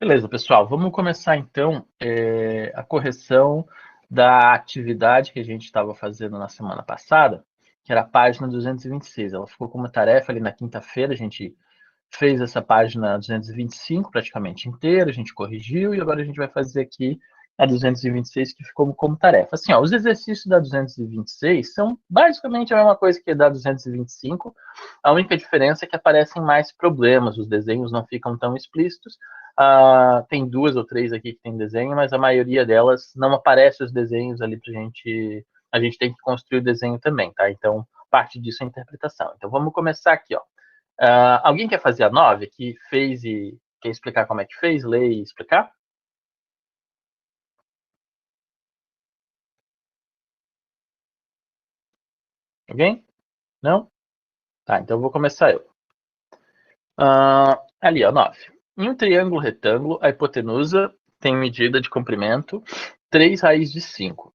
Beleza, pessoal, vamos começar então a correção da atividade que a gente estava fazendo na semana passada, que era a página 226. Ela ficou como tarefa ali na quinta-feira, a gente fez essa página 225 praticamente inteira, a gente corrigiu e agora a gente vai fazer aqui a 226 que ficou como tarefa. Assim, ó, os exercícios da 226 são basicamente a mesma coisa que da 225, a única diferença é que aparecem mais problemas, os desenhos não ficam tão explícitos. Tem duas ou três aqui que tem desenho, mas a maioria delas não aparece os desenhos ali pra gente. A gente tem que construir o desenho também, tá? Então, parte disso é a interpretação. Então, vamos começar aqui, ó. Alguém quer fazer a 9 que fez e quer explicar como é que fez? Ler e explicar? Alguém? Não? Tá, então eu vou começar eu. Ali, ó, 9. Em um triângulo retângulo, a hipotenusa tem medida de comprimento 3 raiz de 5.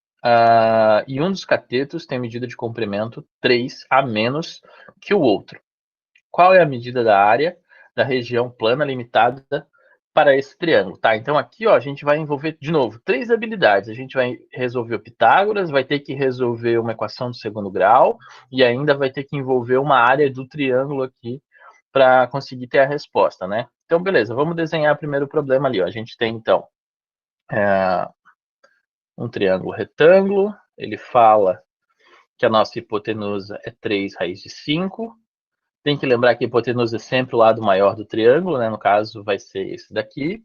E um dos catetos tem medida de comprimento 3 a menos que o outro. Qual é a medida da área da região plana limitada para esse triângulo? Tá, então aqui ó, a gente vai envolver, de novo, três habilidades. A gente vai resolver o Pitágoras, vai ter que resolver uma equação do segundo grau e ainda vai ter que envolver uma área do triângulo aqui para conseguir ter a resposta, né? Então, beleza, vamos desenhar primeiro o problema ali. Ó. A gente tem, então, um triângulo retângulo, ele fala que a nossa hipotenusa é 3 raiz de 5. Tem que lembrar que a hipotenusa é sempre o lado maior do triângulo, né? No caso, vai ser esse daqui.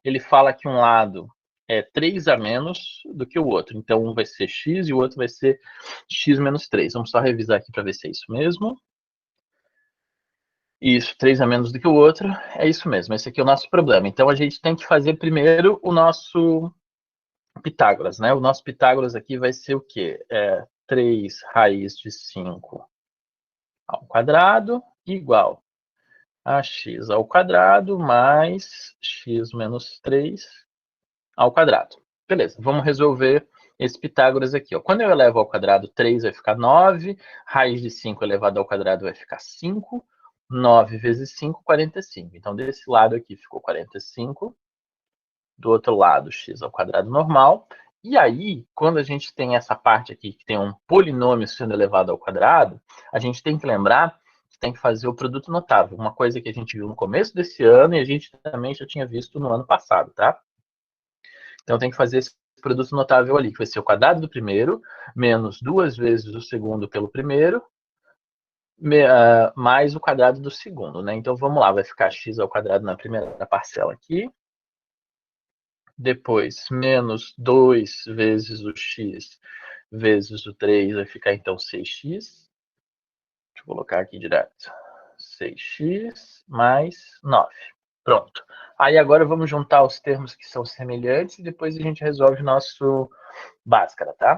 Ele fala que um lado é 3 a menos do que o outro. Então, um vai ser x e o outro vai ser x menos 3. Vamos só revisar aqui para ver se é isso mesmo. Isso, 3 a menos do que o outro, é isso mesmo, esse aqui é o nosso problema. Então, a gente tem que fazer primeiro o nosso Pitágoras, né? O nosso Pitágoras aqui vai ser o quê? 3 raiz de 5 ao quadrado igual a x ao quadrado mais x menos 3 ao quadrado. Beleza, vamos resolver esse Pitágoras aqui. Ó. Quando eu elevo ao quadrado, 3 vai ficar 9, raiz de 5 elevado ao quadrado vai ficar 5, 9 vezes 5, 45. Então, desse lado aqui ficou 45, do outro lado, x ao quadrado normal. E aí, quando a gente tem essa parte aqui, que tem um polinômio sendo elevado ao quadrado, a gente tem que lembrar que tem que fazer o produto notável, uma coisa que a gente viu no começo desse ano e a gente também já tinha visto no ano passado, tá? Então, tem que fazer esse produto notável ali, que vai ser o quadrado do primeiro, menos 2 vezes o segundo pelo primeiro, mais o quadrado do segundo, né? Então, vamos lá, vai ficar x ao quadrado na primeira parcela aqui, depois menos 2 vezes o x vezes o 3 vai ficar então 6x. Deixa eu colocar aqui direto. 6x mais 9. Pronto. Aí agora vamos juntar os termos que são semelhantes e depois a gente resolve o nosso Bhaskara, tá?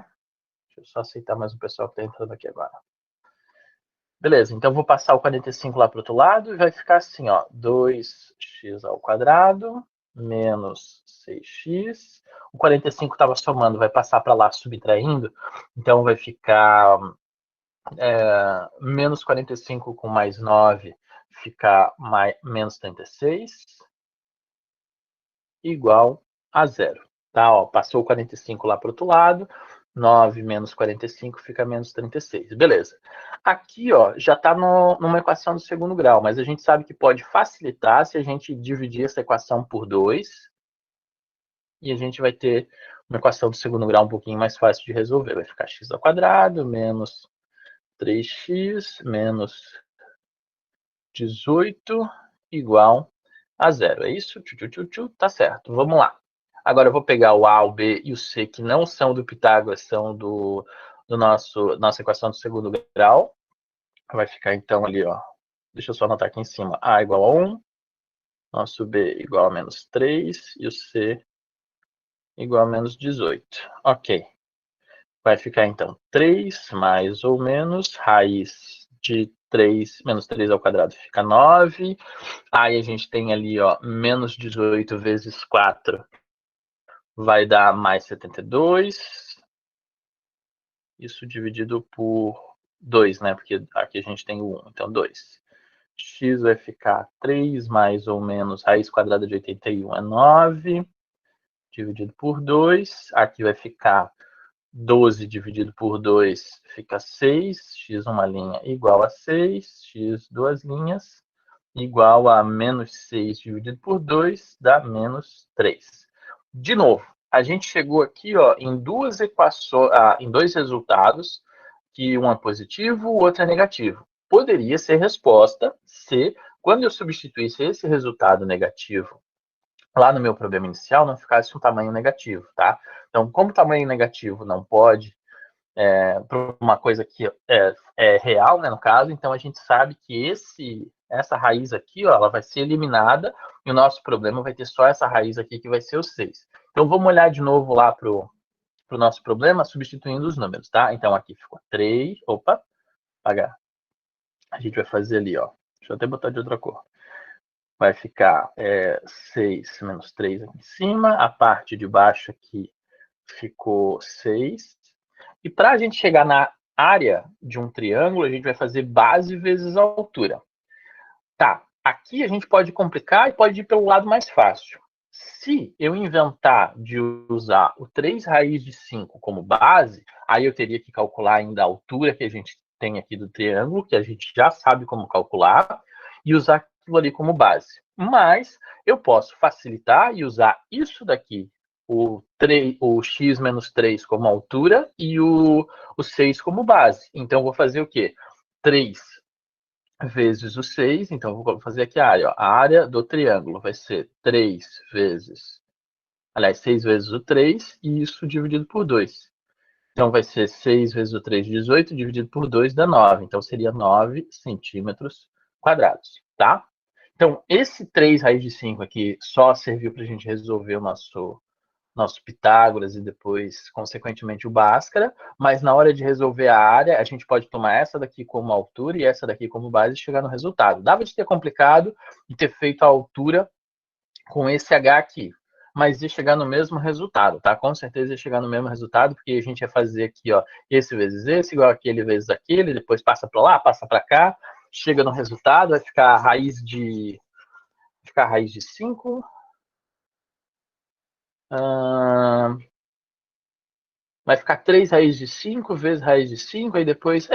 Deixa eu só aceitar mais o pessoal que está entrando aqui agora. Beleza, então vou passar o 45 lá para o outro lado e vai ficar assim, ó, 2x ao quadrado menos 6x. O 45 estava somando, vai passar para lá subtraindo, então vai ficar menos 45 com mais 9, fica menos 36, igual a zero. Tá? Ó, passou o 45 lá para o outro lado, 9 menos 45 fica menos 36. Beleza. Aqui ó, já está numa equação do segundo grau, mas a gente sabe que pode facilitar se a gente dividir essa equação por 2, e a gente vai ter uma equação do segundo grau um pouquinho mais fácil de resolver. Vai ficar x ao quadrado menos 3x menos 18 igual a zero. É isso? Tá certo. Vamos lá. Agora eu vou pegar o A, o B e o C, que não são do Pitágoras, são do nossa equação do segundo grau. Vai ficar então ali, ó. Deixa eu só anotar aqui em cima. A igual a 1, nosso B igual a menos 3 e o C igual a menos 18. Ok. Vai ficar então 3 mais ou menos raiz de 3, menos 3 ao quadrado fica 9. Aí a gente tem ali, ó, menos 18 vezes 4 vai dar mais 72. Isso dividido por 2, né? Porque aqui a gente tem o 1, então 2. x vai ficar 3 mais ou menos raiz quadrada de 81 é 9, dividido por 2. Aqui vai ficar 12 dividido por 2 fica 6, x uma linha igual a 6, x duas linhas, igual a menos 6 dividido por 2 dá menos 3. De novo, a gente chegou aqui ó, em duas equações, em dois resultados, que um é positivo, o outro é negativo. Poderia ser resposta se, quando eu substituísse esse resultado negativo lá no meu problema inicial, não ficasse um tamanho negativo, tá? Então, como o tamanho negativo não pode, para uma coisa que é real, né, no caso, então a gente sabe que essa raiz aqui, ó, ela vai ser eliminada e o nosso problema vai ter só essa raiz aqui que vai ser o 6. Então, vamos olhar de novo lá para o nosso problema, substituindo os números, tá? Então, aqui ficou 3, opa, apagar. A gente vai fazer ali, ó, deixa eu até botar de outra cor. Vai ficar 6 menos 3 aqui em cima, a parte de baixo aqui ficou 6. E para a gente chegar na área de um triângulo, a gente vai fazer base vezes altura. Tá, aqui a gente pode complicar e pode ir pelo lado mais fácil. Se eu inventar de usar o 3 raiz de 5 como base, aí eu teria que calcular ainda a altura que a gente tem aqui do triângulo, que a gente já sabe como calcular, e usar aquilo ali como base. Mas eu posso facilitar e usar isso daqui, o x menos 3 como altura e o 6 como base. Então, eu vou fazer o quê? 3 vezes o 6, então vou fazer aqui a área. Ó. A área do triângulo vai ser 3 vezes, aliás, 6 vezes o 3, e isso dividido por 2. Então vai ser 6 vezes o 3, 18, dividido por 2 dá 9. Então seria 9 centímetros quadrados, tá? Então, esse 3 raiz de 5 aqui só serviu para a gente resolver o nosso Pitágoras e depois, consequentemente, o Bhaskara, mas na hora de resolver a área, a gente pode tomar essa daqui como altura e essa daqui como base e chegar no resultado. Dava de ter complicado e ter feito a altura com esse H aqui, mas ia chegar no mesmo resultado, tá? Com certeza ia chegar no mesmo resultado, porque a gente ia fazer aqui, ó, esse vezes esse, igual aquele vezes aquele, depois passa para lá, passa para cá, chega no resultado, vai ficar a raiz de 5, vai ficar 3 raiz de 5 vezes raiz de 5, aí depois...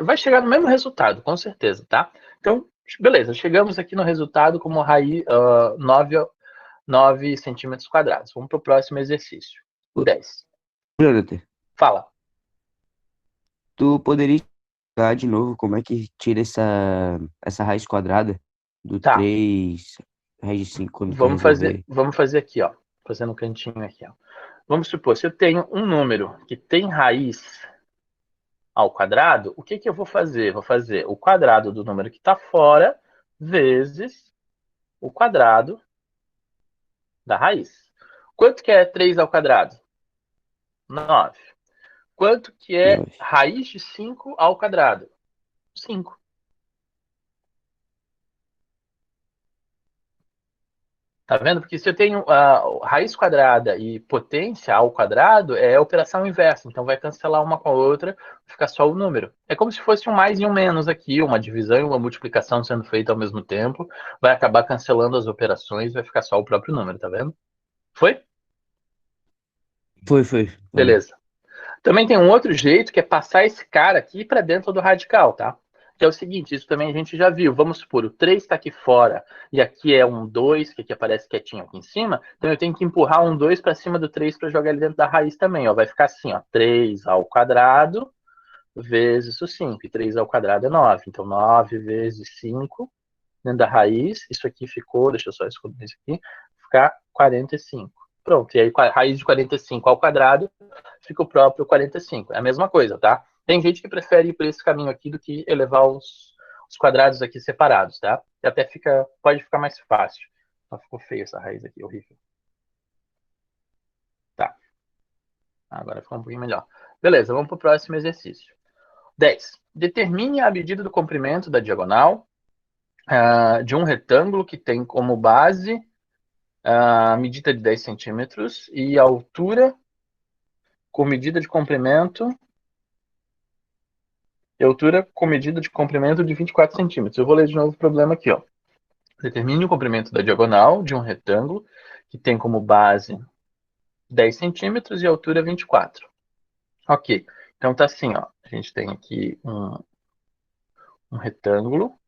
vai chegar no mesmo resultado, com certeza, tá? Então, beleza, chegamos aqui no resultado como raiz 9 centímetros quadrados. Vamos para o próximo exercício. O 10. Jonathan, Fala. tu poderia explicar de novo como é que tira essa raiz quadrada do Tá, 3 raiz de 5 quando quer vamos resolver? fazer aqui, ó. Fazendo um cantinho aqui, ó. Vamos supor, se eu tenho um número que tem raiz ao quadrado, o que que eu vou fazer? Vou fazer o quadrado do número que está fora vezes o quadrado da raiz. Quanto que é 3 ao quadrado? 9. Quanto que é 9. raiz de 5 ao quadrado? 5. Tá vendo? Porque se eu tenho raiz quadrada e potência ao quadrado, é a operação inversa. Então vai cancelar uma com a outra, fica só o número. É como se fosse um mais e um menos aqui, uma divisão e uma multiplicação sendo feita ao mesmo tempo. Vai acabar cancelando as operações, vai ficar só o próprio número, tá vendo? Foi? Foi. Valeu. Beleza. Também tem um outro jeito que é passar esse cara aqui para dentro do radical, tá? Que é o seguinte, isso também a gente já viu. Vamos supor, o 3 está aqui fora e aqui é um 2, que aqui aparece quietinho aqui em cima. Então eu tenho que empurrar um 2 para cima do 3 para jogar ele dentro da raiz também. Ó. Vai ficar assim, ó, 3 ao quadrado vezes o 5. E 3 ao quadrado é 9. Então 9 vezes 5 dentro da raiz. Isso aqui ficou, deixa eu só esconder isso aqui, ficar 45. Pronto, e aí a raiz de 45 ao quadrado fica o próprio 45. É a mesma coisa, tá? Tem gente que prefere ir por esse caminho aqui do que elevar os quadrados aqui separados, tá? E até pode ficar mais fácil. Ficou feio essa raiz aqui, horrível. Tá, agora ficou um pouquinho melhor. Beleza, vamos para o próximo exercício. 10. Determine a medida do comprimento da diagonal de um retângulo que tem como base a medida de 10 centímetros e a altura com medida de comprimento e altura com medida de comprimento de 24 centímetros. Eu vou ler de novo o problema aqui, ó. Determine o comprimento da diagonal de um retângulo que tem como base 10 centímetros e altura 24. Ok, então tá assim, ó. A gente tem aqui um retângulo,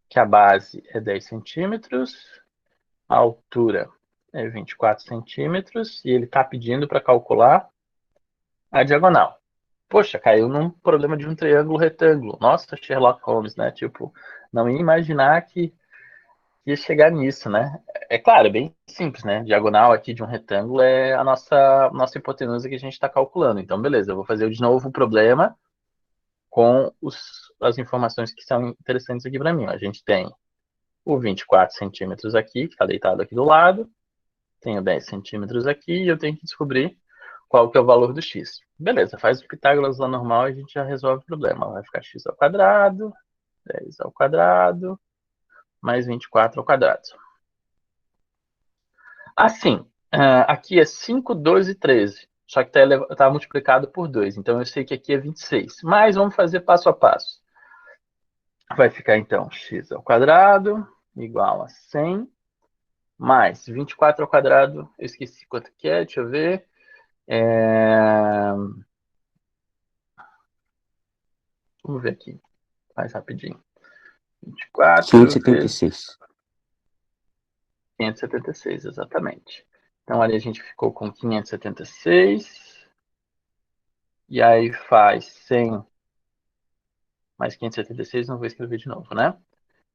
que a base é 10 centímetros, a altura é 24 centímetros, e ele está pedindo para calcular a diagonal. Poxa, caiu num problema de um triângulo retângulo. Nossa, Sherlock Holmes, né? Tipo, não ia imaginar que ia chegar nisso, né? É claro, é bem simples, né? Diagonal aqui de um retângulo é a nossa hipotenusa que a gente está calculando. Então, beleza, eu vou fazer de novo o problema com as informações que são interessantes aqui para mim. A gente tem o 24 centímetros aqui, que está deitado aqui do lado. Tenho 10 centímetros aqui e eu tenho que descobrir qual que é o valor do x. Beleza, faz o Pitágoras lá normal e a gente já resolve o problema. Vai ficar x ao quadrado, 10 ao quadrado, mais 24 ao quadrado. Assim, aqui é 5, 12 e 13. Só que está multiplicado por 2. Então eu sei que aqui é 26. Mas vamos fazer passo a passo. Vai ficar então x ao quadrado igual a 100 mais 24 ao quadrado. Eu esqueci quanto que é, deixa eu ver. Vamos ver aqui, mais rapidinho. 24 vezes 576. 576, exatamente. Então ali a gente ficou com 576. E aí faz 100 mais 576, não vou escrever de novo, né?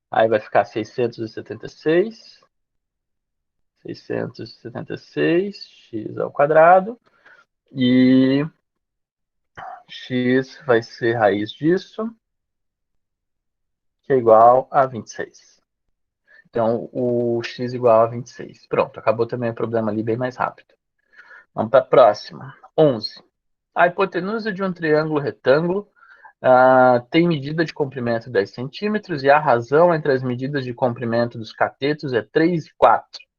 Aí vai ficar 676. 676, x ao quadrado. E x vai ser raiz disso, que é igual a 26. Então, o x igual a 26. Pronto, acabou também o problema ali bem mais rápido. Vamos para a próxima. 11. A hipotenusa de um triângulo retângulo tem medida de comprimento 10 centímetros e a razão entre as medidas de comprimento dos catetos é 3 e 4.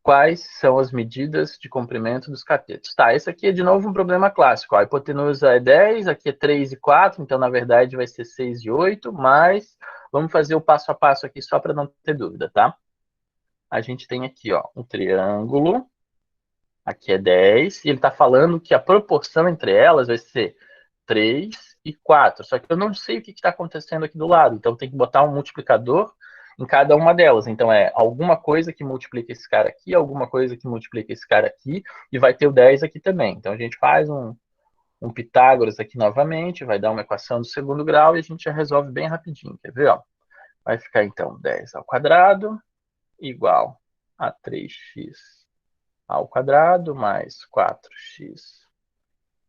Quais são as medidas de comprimento dos catetos? Tá, esse aqui é de novo um problema clássico. A hipotenusa é 10, aqui é 3 e 4, então na verdade vai ser 6 e 8, mas vamos fazer o passo a passo aqui só para não ter dúvida, tá? A gente tem aqui, ó, um triângulo, aqui é 10, e ele está falando que a proporção entre elas vai ser 3 e 4. Só que eu não sei o que está acontecendo aqui do lado, então tem que botar um multiplicador em cada uma delas. Então é alguma coisa que multiplica esse cara aqui, alguma coisa que multiplica esse cara aqui, e vai ter o 10 aqui também. Então a gente faz um Pitágoras aqui novamente, vai dar uma equação do segundo grau e a gente já resolve bem rapidinho. Quer ver? Ó? Vai ficar então 10 ao quadrado igual a 3x ao quadrado mais 4x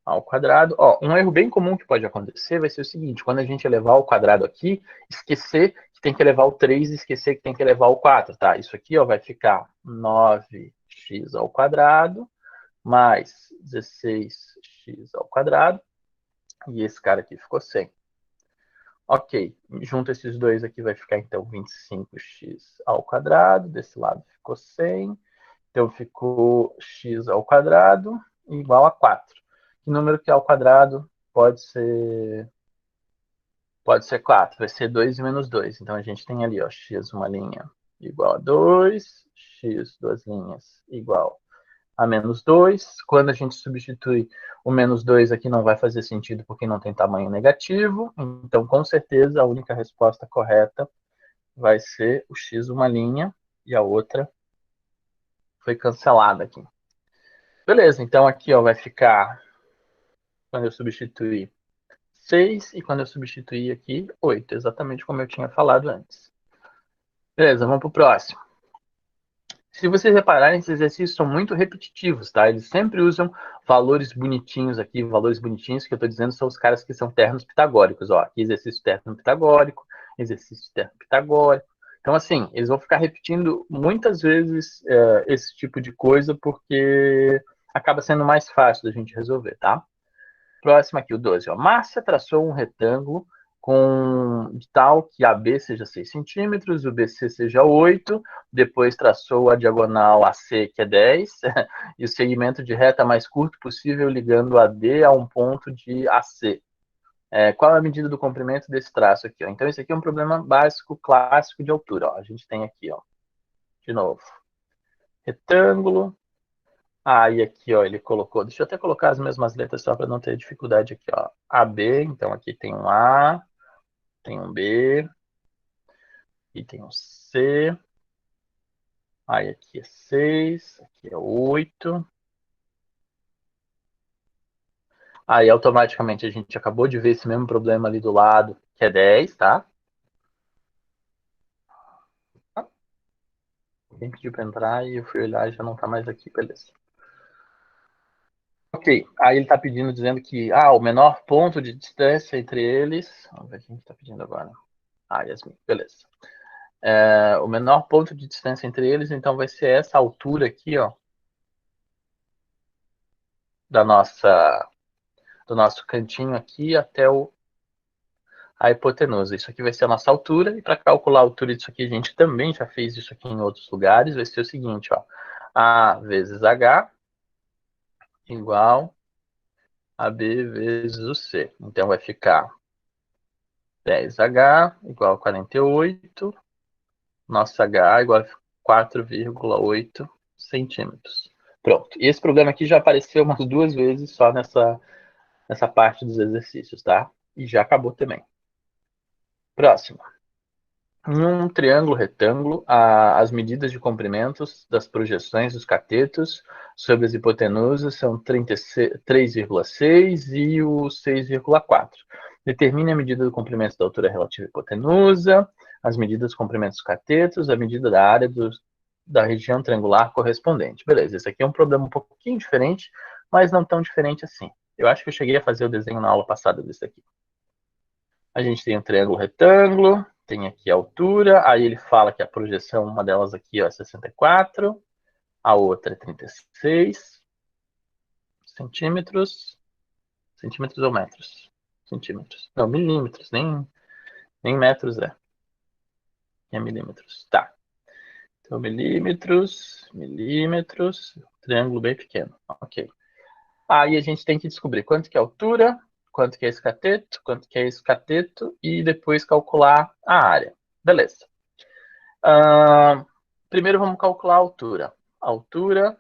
ao quadrado. Ó, um erro bem comum que pode acontecer vai ser o seguinte: quando a gente elevar ao quadrado aqui, esquecer que tem que elevar o 3 e esquecer que tem que elevar o 4, tá? Isso aqui ó, vai ficar 9x ao quadrado mais 16x ao quadrado. E esse cara aqui ficou 100. Ok, junto esses dois aqui vai ficar então 25x ao quadrado. Desse lado ficou 100. Então ficou x ao quadrado igual a 4. Que número que é ao quadrado pode ser 4, vai ser 2 e menos 2. Então a gente tem ali, ó, x uma linha igual a 2, x duas linhas igual a menos 2. Quando a gente substitui o menos 2 aqui não vai fazer sentido porque não tem tamanho negativo. Então, com certeza, a única resposta correta vai ser o x uma linha e a outra foi cancelada aqui. Beleza, então aqui ó, vai ficar, quando eu substituir 6 e quando eu substituir aqui 8, exatamente como eu tinha falado antes. Beleza, vamos para o próximo. Se vocês repararem, esses exercícios são muito repetitivos, tá? Eles sempre usam valores bonitinhos aqui, valores bonitinhos que eu estou dizendo são os caras que são ternos pitagóricos, ó. Aqui exercício terno pitagórico, exercício terno pitagórico. Então, assim, eles vão ficar repetindo muitas vezes esse tipo de coisa porque acaba sendo mais fácil da gente resolver, tá? Próximo aqui, o 12. Ó. Márcia traçou um retângulo de tal que AB seja 6 centímetros, o BC seja 8, depois traçou a diagonal AC, que é 10, e o segmento de reta mais curto possível ligando AD a um ponto de AC. Qual é a medida do comprimento desse traço aqui? Ó? Então, esse aqui é um problema básico, clássico de altura. Ó. A gente tem aqui, ó, de novo, retângulo. E aqui, ó, ele colocou... Deixa eu até colocar as mesmas letras só para não ter dificuldade aqui, ó. AB, então aqui tem um A, tem um B, e tem um C. Aí aqui é 6, aqui é 8. Aí automaticamente a gente acabou de ver esse mesmo problema ali do lado, que é 10, tá? Quem pediu para entrar e eu fui olhar e já não tá mais aqui, beleza. Ok, aí ele tá pedindo, dizendo que o menor ponto de distância entre eles... Vamos ver quem tá pedindo agora. Yasmin, beleza. O menor ponto de distância entre eles, então vai ser essa altura aqui, ó, do nosso cantinho aqui até a hipotenusa. Isso aqui vai ser a nossa altura, e para calcular a altura disso aqui, a gente também já fez isso aqui em outros lugares, vai ser o seguinte, ó, A vezes H igual a B vezes o C. Então vai ficar 10H igual a 48, nossa H igual a 4,8 centímetros. Pronto. E esse problema aqui já apareceu umas 2 vezes só nessa parte dos exercícios, tá? E já acabou também. Próximo. Em um triângulo retângulo, as medidas de comprimentos das projeções dos catetos sobre as hipotenusas são 3,6 e o 6,4. Determine a medida do comprimento da altura relativa à hipotenusa, as medidas dos comprimentos dos catetos, a medida da área da região triangular correspondente. Beleza, esse aqui é um problema um pouquinho diferente, mas não tão diferente assim. Eu acho que eu cheguei a fazer o desenho na aula passada desse aqui. A gente tem um triângulo retângulo, tem aqui a altura, aí ele fala que a projeção, uma delas aqui, ó, é 64, a outra é 36 centímetros. Centímetros ou metros? Centímetros. Não, milímetros, nem metros é milímetros. Tá. Então, milímetros, triângulo bem pequeno. Ok. Aí a gente tem que descobrir quanto que é a altura, quanto que é esse cateto, quanto que é esse cateto, e depois calcular a área. Beleza. Primeiro vamos calcular a altura. Altura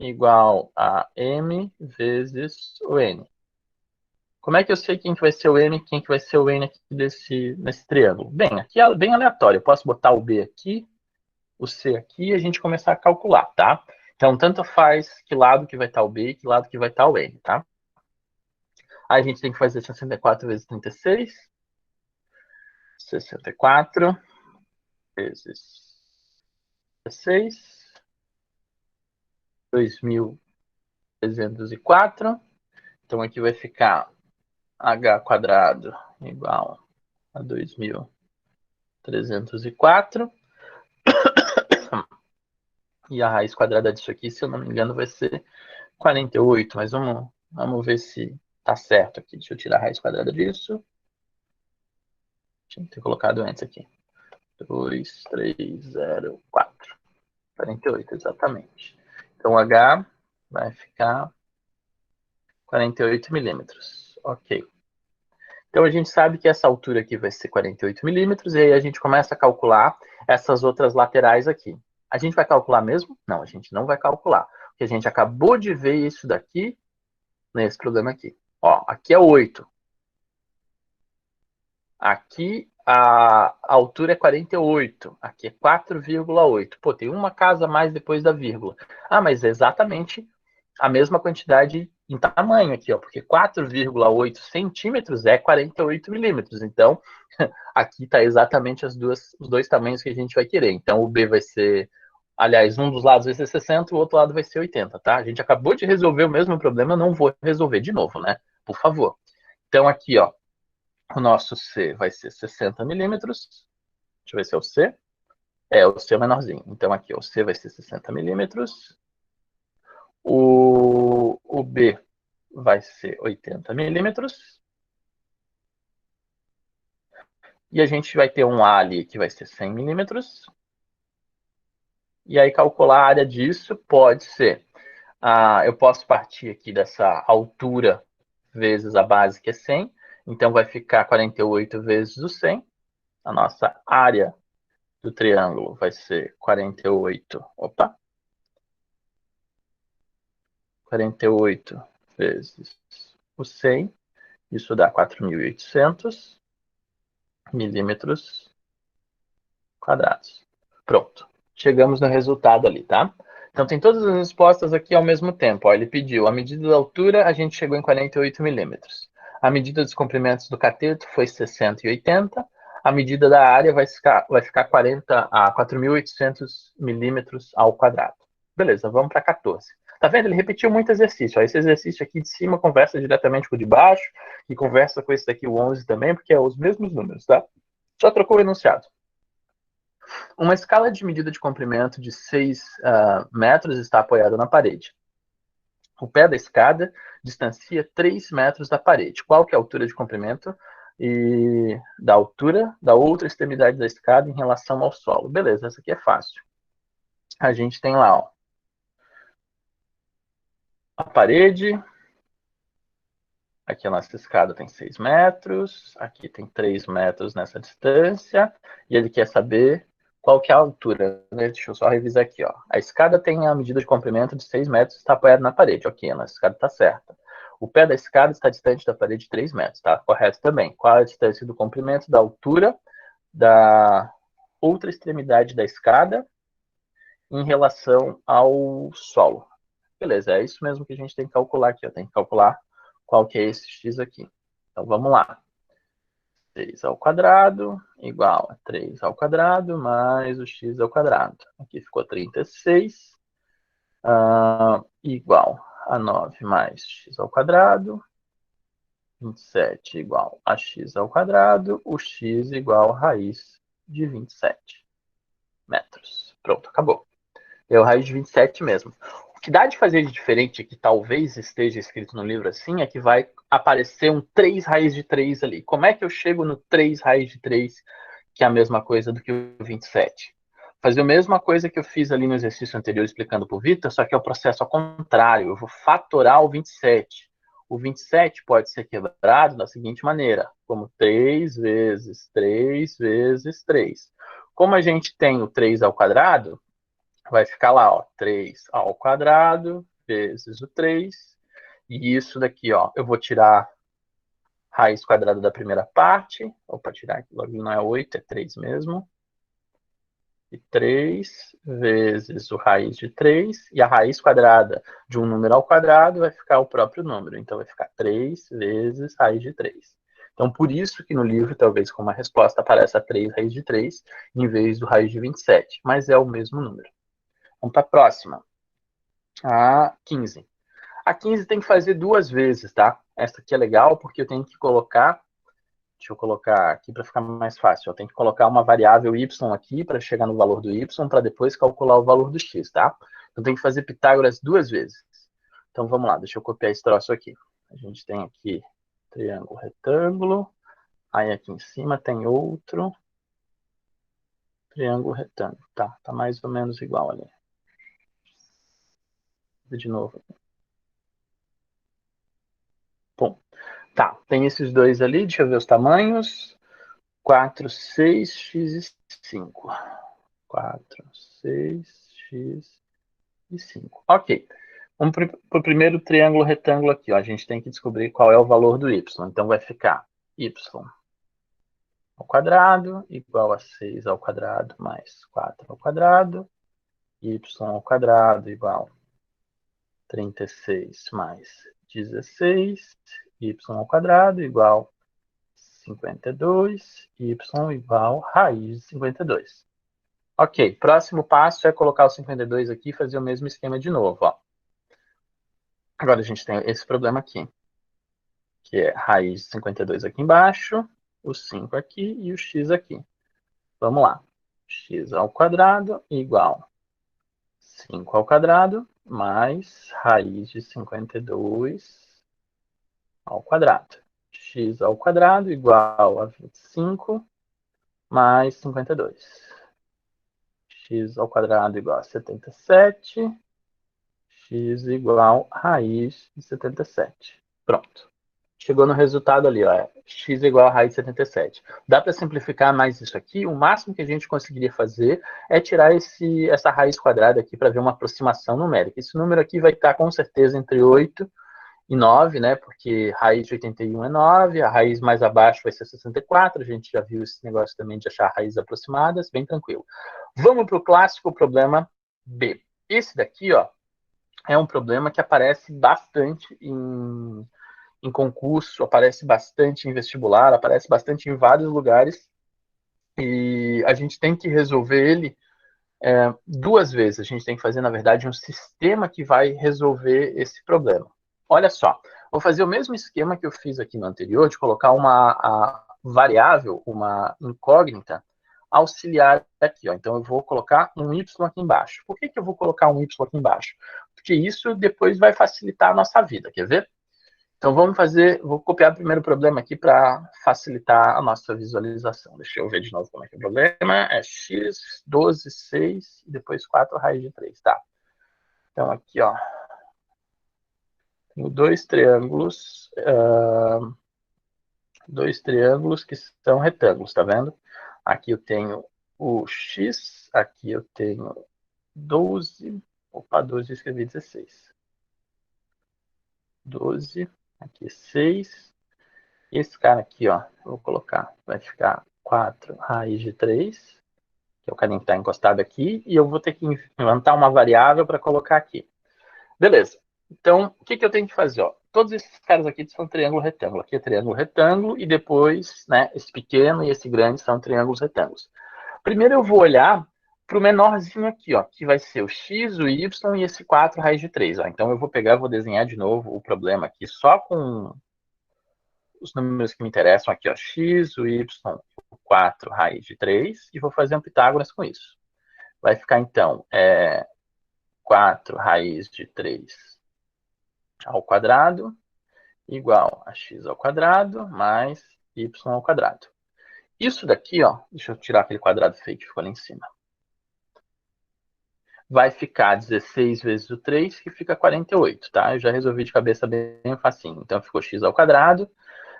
igual a m vezes o n. Como é que eu sei quem que vai ser o m e quem que vai ser o n aqui nesse triângulo? Bem, aqui é bem aleatório. Eu posso botar o b aqui, o c aqui e a gente começar a calcular, tá? Então, tanto faz que lado que vai estar o b e que lado que vai estar o n, tá? Aí a gente tem que fazer 64 vezes 36. 64 vezes 16. 2.304. Então aqui vai ficar h quadrado igual a 2.304. E a raiz quadrada disso aqui, se eu não me engano, vai ser 48. Mas vamos ver se tá certo aqui. Deixa eu tirar a raiz quadrada disso. Tinha que ter colocado antes aqui. 2.304. 48, exatamente. Então h vai ficar 48 milímetros. Ok. Então a gente sabe que essa altura aqui vai ser 48 milímetros, e aí a gente começa a calcular essas outras laterais aqui. A gente vai calcular mesmo? Não, a gente não vai calcular, porque a gente acabou de ver isso daqui nesse problema aqui. Ó, aqui é 8. Aqui a altura é 48. Aqui é 4,8. Pô, tem uma casa a mais depois da vírgula. Mas é exatamente a mesma quantidade em tamanho aqui, ó, porque 4,8 centímetros é 48 milímetros. Então, aqui está exatamente os dois tamanhos que a gente vai querer. Então, o B vai ser... Aliás, um dos lados vai ser 60, o outro lado vai ser 80, tá? A gente acabou de resolver o mesmo problema, eu não vou resolver de novo, né? Por favor. Então, aqui, ó, o nosso C vai ser 60 milímetros. Deixa eu ver se é o C. O C é o menorzinho. Então, aqui, ó, o C vai ser 60 milímetros. O B vai ser 80 milímetros. E a gente vai ter um A ali que vai ser 100 milímetros. E aí calcular a área disso pode ser... eu posso partir aqui dessa altura vezes a base, que é 100. Então, vai ficar 48 vezes o 100. A nossa área do triângulo vai ser 48. Opa! 48 vezes o 100. Isso dá 4.800 milímetros quadrados. Pronto. Chegamos no resultado ali, tá? Então, tem todas as respostas aqui ao mesmo tempo. Ó, ele pediu a medida da altura, a gente chegou em 48 milímetros. A medida dos comprimentos do cateto foi 680. A medida da área vai ficar 40 a 4.800 milímetros ao quadrado. Beleza, vamos para 14. Tá vendo? Ele repetiu muito exercício. Ó, esse exercício aqui de cima conversa diretamente com o de baixo e conversa com esse daqui, o 11 também, porque é os mesmos números, tá? Só trocou o enunciado. Uma escala de medida de comprimento de 6 metros está apoiada na parede. O pé da escada distancia 3 metros da parede. Qual que é a altura de comprimento e da altura da outra extremidade da escada em relação ao solo? Beleza, essa aqui é fácil. A gente tem lá, ó, a parede. Aqui a nossa escada tem 6 metros. Aqui tem 3 metros nessa distância. E ele quer saber qual que é a altura, né? Deixa eu só revisar aqui, ó. A escada tem a medida de comprimento de 6 metros e está apoiada na parede. Ok, a nossa escada está certa. O pé da escada está distante da parede de 3 metros, tá? Correto também. Qual a distância do comprimento da altura da outra extremidade da escada em relação ao solo? Beleza, é isso mesmo que a gente tem que calcular aqui, ó. Tem que calcular qual que é esse x aqui. Então, vamos lá. 6 ao quadrado igual a 3 ao quadrado mais o x ao quadrado. Aqui ficou 36 igual a 9 mais x ao quadrado. 27 igual a x ao quadrado. O x igual a raiz de 27 metros. Pronto, acabou. Deu raiz de 27 mesmo. O que dá de fazer de diferente, que talvez esteja escrito no livro assim, é que vai aparecer um 3 raiz de 3 ali. Como é que eu chego no 3 raiz de 3, que é a mesma coisa do que o 27? Fazer a mesma coisa que eu fiz ali no exercício anterior explicando para o Vitor, só que é o processo ao contrário. Eu vou fatorar o 27. O 27 pode ser quebrado da seguinte maneira, como 3 vezes 3 vezes 3. Como a gente tem o 3 ao quadrado, vai ficar lá, ó, 3 ao quadrado vezes o 3. E isso daqui, ó, eu vou tirar raiz quadrada da primeira parte. Opa, tirar aqui, logo não é 8, é 3 mesmo. E 3 vezes o raiz de 3. E a raiz quadrada de um número ao quadrado vai ficar o próprio número. Então, vai ficar 3 vezes raiz de 3. Então, por isso que no livro, talvez como a resposta apareça 3 raiz de 3, em vez do raiz de 27. Mas é o mesmo número. Vamos para a próxima. A 15. A 15 tem que fazer duas vezes, tá? Essa aqui é legal porque eu tenho que colocar, deixa eu colocar aqui para ficar mais fácil. Eu tenho que colocar uma variável y aqui para chegar no valor do y, para depois calcular o valor do x, tá? Então tem que fazer Pitágoras duas vezes. Então vamos lá, deixa eu copiar esse troço aqui. A gente tem aqui triângulo, retângulo. Aí aqui em cima tem outro triângulo, retângulo. Tá mais ou menos igual ali. De novo. Bom, tá, tem esses dois ali, deixa eu ver os tamanhos. 4, 6, x e 5. 4, 6, x e 5. Ok. Vamos para o primeiro triângulo retângulo aqui. Ó. A gente tem que descobrir qual é o valor do y. Então, vai ficar y ao quadrado igual a 6 ao quadrado mais 4 ao quadrado. Y ao quadrado igual a 36 mais 16. Y ao quadrado igual 52, y igual raiz de 52. Ok, próximo passo é colocar o 52 aqui e fazer o mesmo esquema de novo. Ó. Agora a gente tem esse problema aqui, que é raiz de 52 aqui embaixo, o 5 aqui e o x aqui. Vamos lá. X ao quadrado igual 5 ao quadrado mais raiz de 52 ao quadrado. X ao quadrado igual a 25 mais 52. X ao quadrado igual a 77. X igual a raiz de 77. Pronto. chegou no resultado ali, ó, x igual a raiz de 77. Dá para simplificar mais isso aqui? O máximo que a gente conseguiria fazer é tirar essa raiz quadrada aqui para ver uma aproximação numérica. Esse número aqui vai estar com certeza entre 8 e 9, né? Porque raiz de 81 é 9, a raiz mais abaixo vai ser 64, a gente já viu esse negócio também de achar raízes aproximadas, bem tranquilo. Vamos para o clássico problema B. Esse daqui, ó, é um problema que aparece bastante em concurso, aparece bastante em vestibular, aparece bastante em vários lugares, e a gente tem que resolver ele duas vezes. A gente tem que fazer, na verdade, um sistema que vai resolver esse problema. Olha só, vou fazer o mesmo esquema que eu fiz aqui no anterior, de colocar uma variável, uma incógnita, auxiliar aqui. Ó. Então, eu vou colocar um y aqui embaixo. Por que eu vou colocar um y aqui embaixo? Porque isso depois vai facilitar a nossa vida, quer ver? Então, vou copiar o primeiro problema aqui para facilitar a nossa visualização. Deixa eu ver de novo como é que é o problema. É x, 12, 6 e depois 4 raiz de 3, tá? Então, aqui, ó, tenho dois triângulos que são retângulos, tá vendo? Aqui eu tenho o x, aqui eu tenho 12, 12 eu escrevi 16. 12, aqui 6. Esse cara aqui, ó, vou colocar, vai ficar 4 raiz de 3, que é o carinha que está encostado aqui, e eu vou ter que inventar uma variável para colocar aqui. Beleza. Então, o que eu tenho que fazer? Ó? Todos esses caras aqui são triângulo retângulo. Aqui é triângulo retângulo, e depois, né, esse pequeno e esse grande são triângulos retângulos. Primeiro eu vou olhar para o menorzinho aqui, ó, que vai ser o x, o y e esse 4 raiz de 3. Ó. Então eu vou pegar, vou desenhar de novo o problema aqui só com os números que me interessam aqui, ó, x, o y, o 4 raiz de 3, e vou fazer um Pitágoras com isso. Vai ficar, então, 4 raiz de 3 ao quadrado igual a x ao quadrado mais y ao quadrado. Isso daqui, ó, deixa eu tirar aquele quadrado feio que ficou ali em cima. Vai ficar 16 vezes o 3, que fica 48, tá? Eu já resolvi de cabeça bem facinho. Então, ficou x ao quadrado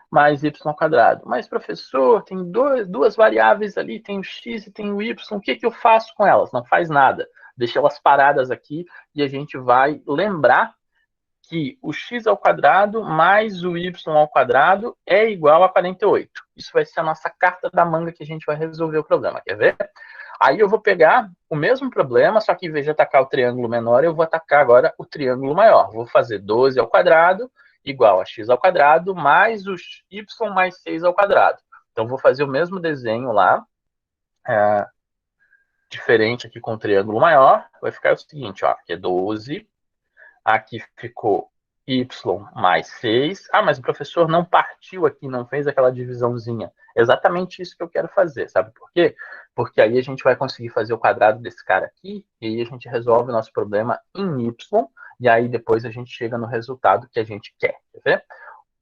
mais y ao quadrado. Mas, professor, tem duas variáveis ali, tem o x e tem o y, o que eu faço com elas? Não faz nada. Deixa elas paradas aqui e a gente vai lembrar que o x ao quadrado mais o y ao quadrado é igual a 48. Isso vai ser a nossa carta da manga que a gente vai resolver o problema. Quer ver? Aí eu vou pegar o mesmo problema, só que em vez de atacar o triângulo menor, eu vou atacar agora o triângulo maior. Vou fazer 12 ao quadrado igual a x ao quadrado mais o y mais 6 ao quadrado. Então, vou fazer o mesmo desenho lá, diferente aqui com o triângulo maior. Vai ficar o seguinte, ó, aqui é 12, aqui ficou y mais 6. Ah, mas o professor não partiu aqui, não fez aquela divisãozinha. Exatamente isso que eu quero fazer, sabe por quê? Porque aí a gente vai conseguir fazer o quadrado desse cara aqui, e aí a gente resolve o nosso problema em y, e aí depois a gente chega no resultado que a gente quer, quer ver?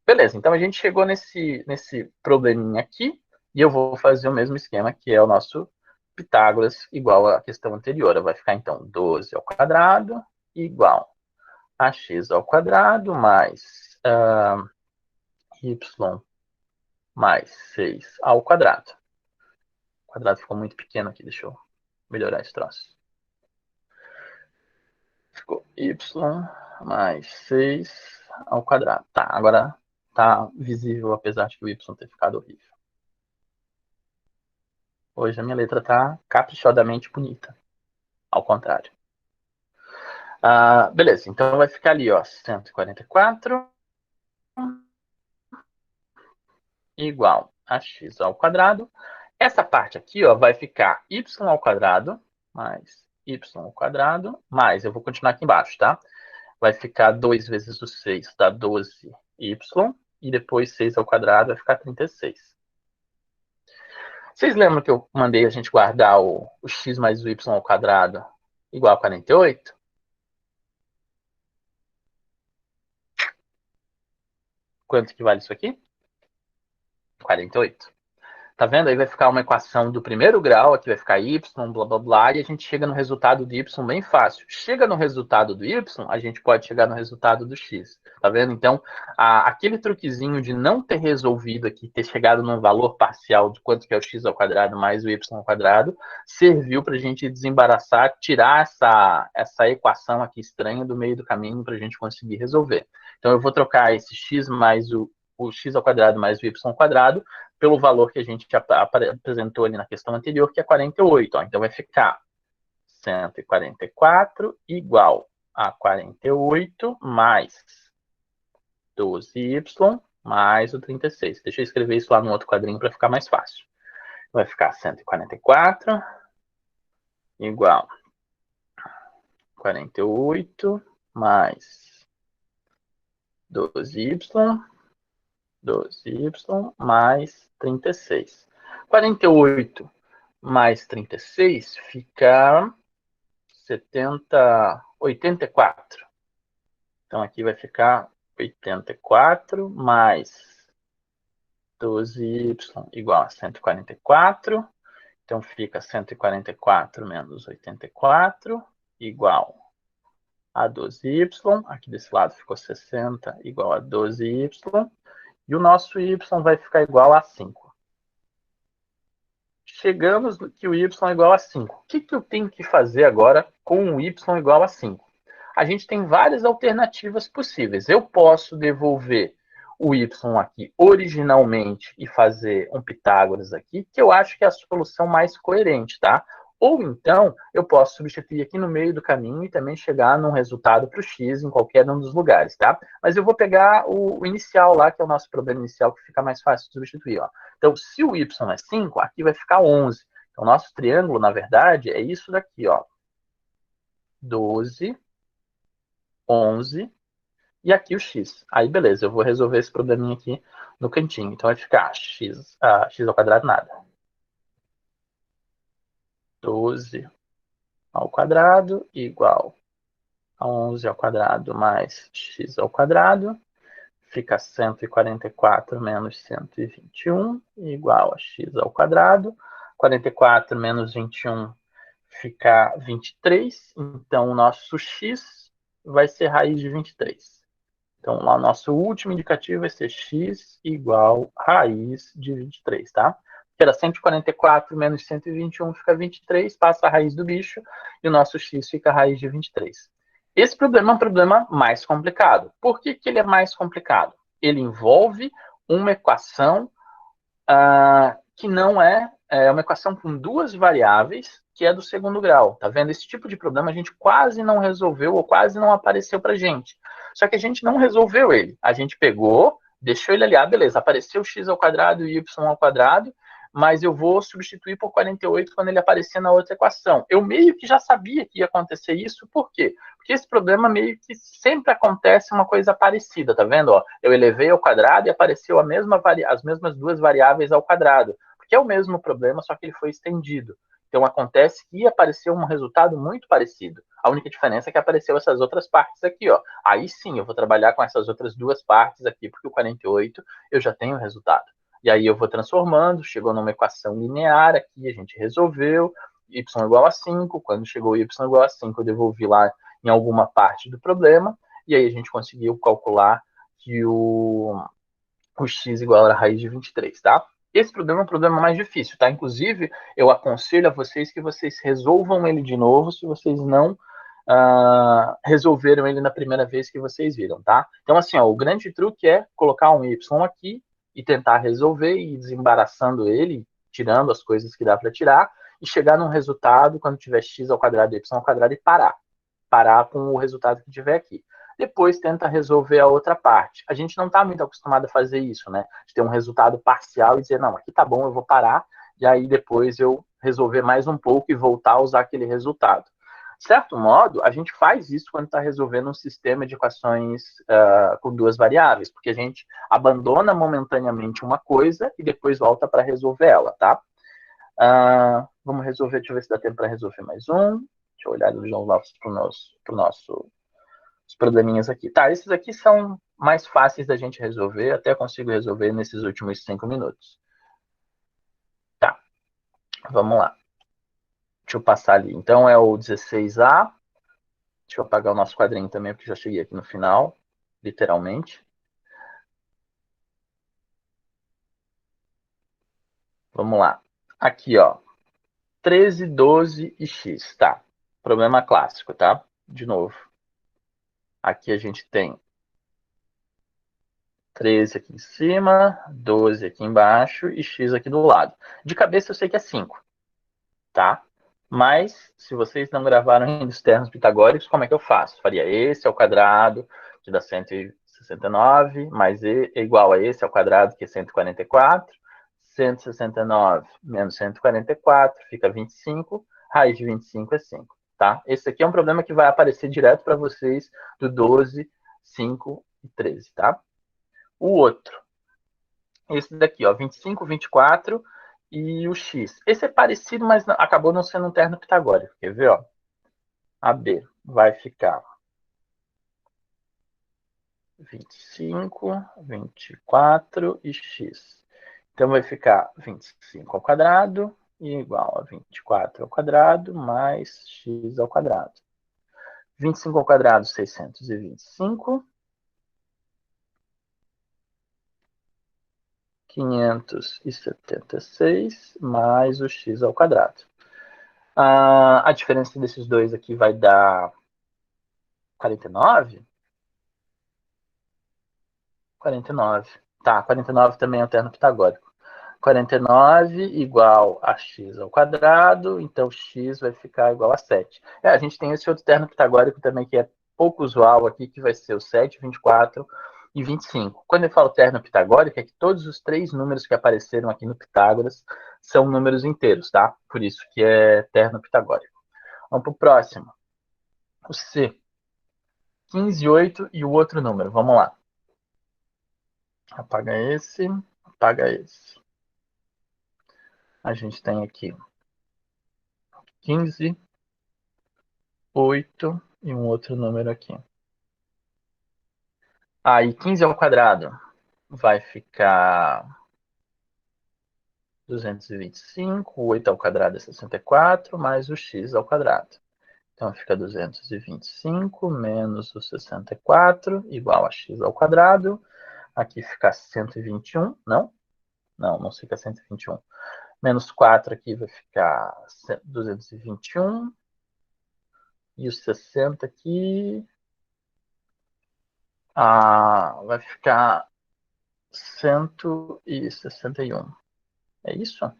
Beleza, então a gente chegou nesse probleminha aqui, e eu vou fazer o mesmo esquema, que é o nosso Pitágoras, igual à questão anterior. Vai ficar, então, 12 ao quadrado, igual ax ao quadrado mais y mais 6 ao quadrado. O quadrado ficou muito pequeno aqui, deixa eu melhorar esse troço. Ficou y mais 6 ao quadrado. Tá, agora tá visível, apesar de que o y ter ficado horrível. Hoje a minha letra tá caprichadamente bonita. Ao contrário. Beleza, então vai ficar ali, ó, 144 igual a x ao quadrado. Essa parte aqui, ó, vai ficar y ao quadrado mais y ao quadrado mais, eu vou continuar aqui embaixo, tá? Vai ficar 2 vezes o 6 dá 12y, e depois 6 ao quadrado vai ficar 36. Vocês lembram que eu mandei a gente guardar o x mais o y ao quadrado igual a 48? Quanto que vale isso aqui? 48. Tá vendo? Aí vai ficar uma equação do primeiro grau, aqui vai ficar y, blá, blá, blá, e a gente chega no resultado do y bem fácil. Chega no resultado do y, a gente pode chegar no resultado do x. Tá vendo? Então, aquele truquezinho de não ter resolvido aqui, ter chegado num valor parcial de quanto que é o x ao quadrado mais o y ao quadrado, serviu para a gente desembaraçar, tirar essa equação aqui estranha do meio do caminho para a gente conseguir resolver. Então, eu vou trocar esse x mais o x ao quadrado mais o y ao quadrado pelo valor que a gente apresentou ali na questão anterior, que é 48. Ó. Então, vai ficar 144 igual a 48 mais 12y mais o 36. Deixa eu escrever isso lá no outro quadrinho para ficar mais fácil. Vai ficar 144 igual a 48 mais 12y 12y mais 36. 48 mais 36 fica 84. Então, aqui vai ficar 84 mais 12y igual a 144. Então, fica 144 menos 84 igual a 12y. Aqui desse lado ficou 60 igual a 12y. E o nosso y vai ficar igual a 5. Chegamos que o y é igual a 5. O que eu tenho que fazer agora com o y igual a 5? A gente tem várias alternativas possíveis. Eu posso devolver o y aqui originalmente e fazer um Pitágoras aqui, que eu acho que é a solução mais coerente, tá? Ou então, eu posso substituir aqui no meio do caminho e também chegar num resultado para o x em qualquer um dos lugares, tá? Mas eu vou pegar o inicial lá, que é o nosso problema inicial, que fica mais fácil de substituir, ó. Então, se o y é 5, aqui vai ficar 11. Então, o nosso triângulo, na verdade, é isso daqui, ó. 12, 11 e aqui o x. Aí, beleza, eu vou resolver esse probleminha aqui no cantinho. Então, vai ficar x ao quadrado nada. 12 ao quadrado igual a 11 ao quadrado mais x ao quadrado. Fica 144 menos 121 igual a x ao quadrado. 44 menos 21 fica 23. Então, o nosso x vai ser raiz de 23. Então, lá o nosso último indicativo vai ser x igual a raiz de 23, tá? Que era 144 menos 121 fica 23, passa a raiz do bicho, e o nosso x fica a raiz de 23. Esse problema é um problema mais complicado. Por que ele é mais complicado? Ele envolve uma equação que não é uma equação com duas variáveis, que é do segundo grau. Tá vendo? Esse tipo de problema a gente quase não resolveu ou quase não apareceu para a gente. Só que a gente não resolveu ele. A gente pegou, deixou ele ali, beleza, apareceu x ao quadrado e y ao quadrado, mas eu vou substituir por 48 quando ele aparecer na outra equação. Eu meio que já sabia que ia acontecer isso, por quê? Porque esse problema meio que sempre acontece uma coisa parecida, tá vendo? Ó, eu elevei ao quadrado e apareceu as mesmas duas variáveis ao quadrado, porque é o mesmo problema, só que ele foi estendido. Então, acontece que apareceu um resultado muito parecido. A única diferença é que apareceu essas outras partes aqui, ó. Aí sim, eu vou trabalhar com essas outras duas partes aqui, porque o 48 eu já tenho o resultado. E aí eu vou transformando, chegou numa equação linear aqui, a gente resolveu, y igual a 5, quando chegou y igual a 5, eu devolvi lá em alguma parte do problema, e aí a gente conseguiu calcular que o x igual a raiz de 23, tá? Esse problema é um problema mais difícil, tá? Inclusive, eu aconselho a vocês que vocês resolvam ele de novo se vocês não resolveram ele na primeira vez que vocês viram, tá? Então, assim, ó, o grande truque é colocar um y aqui e tentar resolver e ir desembaraçando ele, tirando as coisas que dá para tirar, e chegar num resultado quando tiver x ao quadrado e y ao quadrado e parar. Parar com o resultado que tiver aqui. Depois tenta resolver a outra parte. A gente não está muito acostumado a fazer isso, né? De ter um resultado parcial e dizer, não, aqui tá bom, eu vou parar, e aí depois eu resolver mais um pouco e voltar a usar aquele resultado. De certo modo, a gente faz isso quando está resolvendo um sistema de equações com duas variáveis, porque a gente abandona momentaneamente uma coisa e depois volta para resolver ela, tá? Vamos resolver, deixa eu ver se dá tempo para resolver mais um. Deixa eu olhar de novo para o nosso os probleminhas aqui. Tá, esses aqui são mais fáceis da gente resolver, até consigo resolver nesses últimos 5 minutos. Vamos lá. Deixa eu passar ali. Então, é o 16A. Deixa eu apagar o nosso quadrinho também, porque já cheguei aqui no final, literalmente. Vamos lá. Aqui, ó. 13, 12 e x, tá? Problema clássico, tá? De novo. Aqui a gente tem 13 aqui em cima, 12 aqui embaixo e x aqui do lado. De cabeça eu sei que é 5, tá? Mas, se vocês não gravaram ainda os termos pitagóricos, como é que eu faço? Faria esse ao quadrado, que dá 169, mais e é igual a esse ao quadrado, que é 144. 169 menos 144 fica 25. Raiz de 25 é 5, tá? Esse aqui é um problema que vai aparecer direto para vocês do 12, 5 e 13, tá? O outro, esse daqui, ó, 25, 24 e o x. Esse é parecido, mas acabou não sendo um terno pitagórico. Quer ver, ó? AB vai ficar 25, 24 e x. Então vai ficar 25 ao quadrado igual a 24 ao quadrado mais x ao quadrado. 25 ao quadrado, 625. 576 mais o x ao quadrado. A diferença desses dois aqui vai dar 49? 49. Tá, 49 também é um terno pitagórico. 49 igual a x ao quadrado, então x vai ficar igual a 7. A gente tem esse outro terno pitagórico também que é pouco usual aqui, que vai ser o 7, 24 e 25. Quando eu falo terno pitagórico, é que todos os três números que apareceram aqui no Pitágoras são números inteiros, tá? Por isso que é terno pitagórico. Vamos para o próximo. O C. 15, 8 e o outro número. Vamos lá. Apaga esse, apaga esse. A gente tem aqui 15, 8 e um outro número aqui. Aí 15 ao quadrado vai ficar 225, 8 ao quadrado é 64, mais o x ao quadrado. Então fica 225 menos o 64 igual a x ao quadrado. Aqui fica 121, não? Não fica 121. Menos 4 aqui vai ficar 221. E o 60 aqui vai ficar 161. É isso?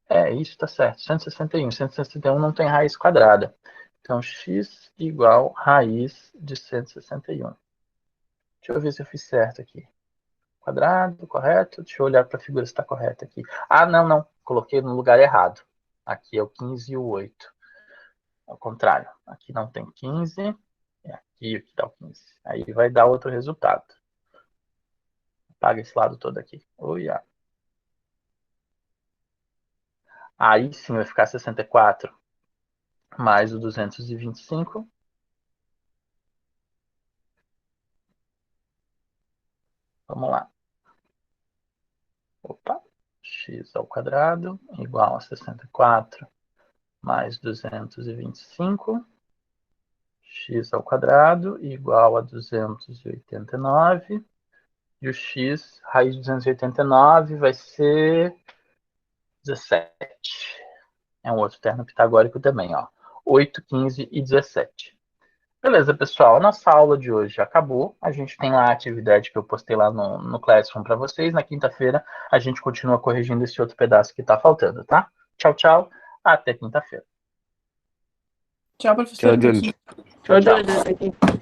É, isso tá certo. 161. 161 não tem raiz quadrada. Então, x igual raiz de 161. Deixa eu ver se eu fiz certo aqui. Quadrado, correto? Deixa eu olhar para a figura se está correta aqui. Ah, não. Coloquei no lugar errado. Aqui é o 15 e o 8. Ao contrário. Aqui não tem 15. É aqui que dá o 15. Aí vai dar outro resultado. Apaga esse lado todo aqui. Olha. Aí sim vai ficar 64 mais o 225. Vamos lá. Opa. X ao quadrado igual a 64 mais 225. X ao quadrado igual a 289. E o x, raiz de 289, vai ser 17. É um outro termo pitagórico também, ó. 8, 15 e 17. Beleza, pessoal. A nossa aula de hoje já acabou. A gente tem lá a atividade que eu postei lá no Classroom para vocês. Na quinta-feira, a gente continua corrigindo esse outro pedaço que está faltando, tá? Tchau, tchau. Até quinta-feira. Tchau, professor. Tchau, Johnny. Tchau, tchau.